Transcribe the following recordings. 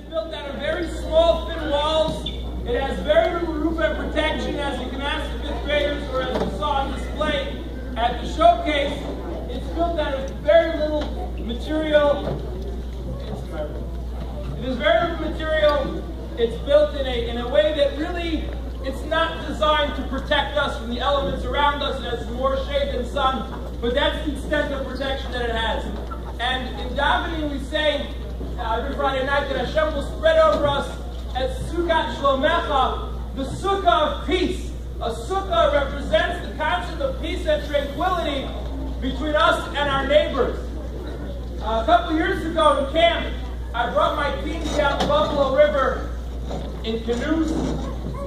built out of very small, thin walls. It has very little roof and protection, as you can ask the fifth graders, or as we saw on display at the showcase. It's built out of very little material. It is very little material. It's built in a way that really, it's not designed to protect us from the elements around us. It has more shade than sun, but that's the extent of protection that it has. And in davening we say every Friday night that Hashem will spread over us as Sukkot Shlomecha, the Sukkah of peace. A Sukkah represents the concept of peace and tranquility between us and our neighbors. A couple years ago in camp, I brought my team down the Buffalo River in canoes,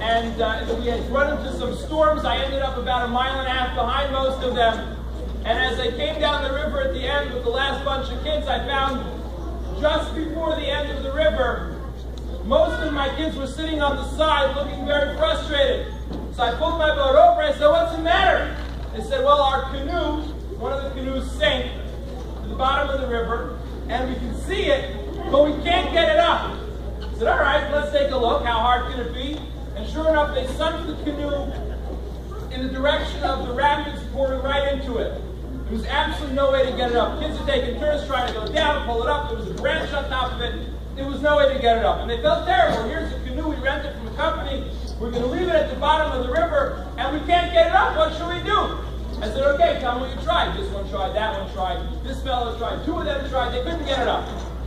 and we had run into some storms. I ended up about 1.5 miles behind most of them. And as I came down the river at the end with the last bunch of kids, I found just before the end of the river, most of my kids were sitting on the side looking very frustrated. So I pulled my boat over. I said, "What's the matter?" They said, "Well, our canoe, one of the canoes sank to the bottom of the river, and we can see it, but we can't get it up." I said, "All right, let's take a look. How hard can it be?" And sure enough, they sunk the canoe in the direction of the rapids pouring right into it. There was absolutely no way to get it up. Kids are taking turns trying to go down, pull it up. There was a branch on top of it. There was no way to get it up. And they felt terrible. Here's a canoe we rented from a company. We're going to leave it at the bottom of the river, and we can't get it up. What should we do? I said, "Okay, tell me what you tried." This one tried, that one tried, this fellow tried, 2 of them tried. They couldn't get it up.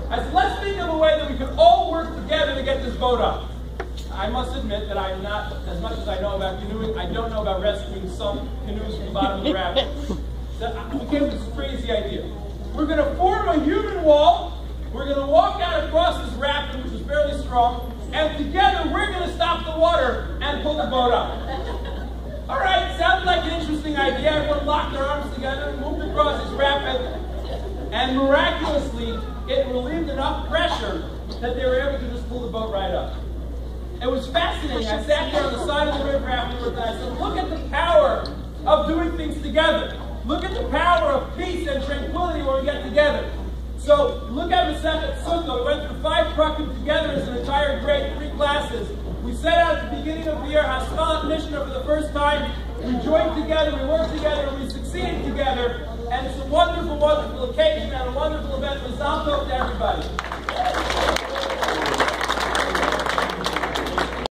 I said, "Let's think of a way that we could all work together to get this boat up." I must admit that I'm not, as much as I know about canoeing, I don't know about rescuing some canoes from the bottom of the rapids. So we came with this crazy idea. We're going to form a human wall. We're going to walk out across this rapid, which is fairly strong, and together we're going to stop the water and pull the boat up. All right, sounds like an interesting idea. Everyone locked their arms together and moved across this rapid, and miraculously, it relieved enough pressure that they were able to just pull the boat right up. It was fascinating. I sat there on the side of the river afterwards and I said, "Look at the power of doing things together. Look at the power of peace and tranquility when we get together." So, look at Masechet Sukkos. We went through 5 prakim together as an entire grade, 3 classes. We set out at the beginning of the year, Haschalat Mishnah for the first time. We joined together, we worked together, we succeeded together. And it's a wonderful, wonderful occasion and a wonderful event. Mazal tov to everybody.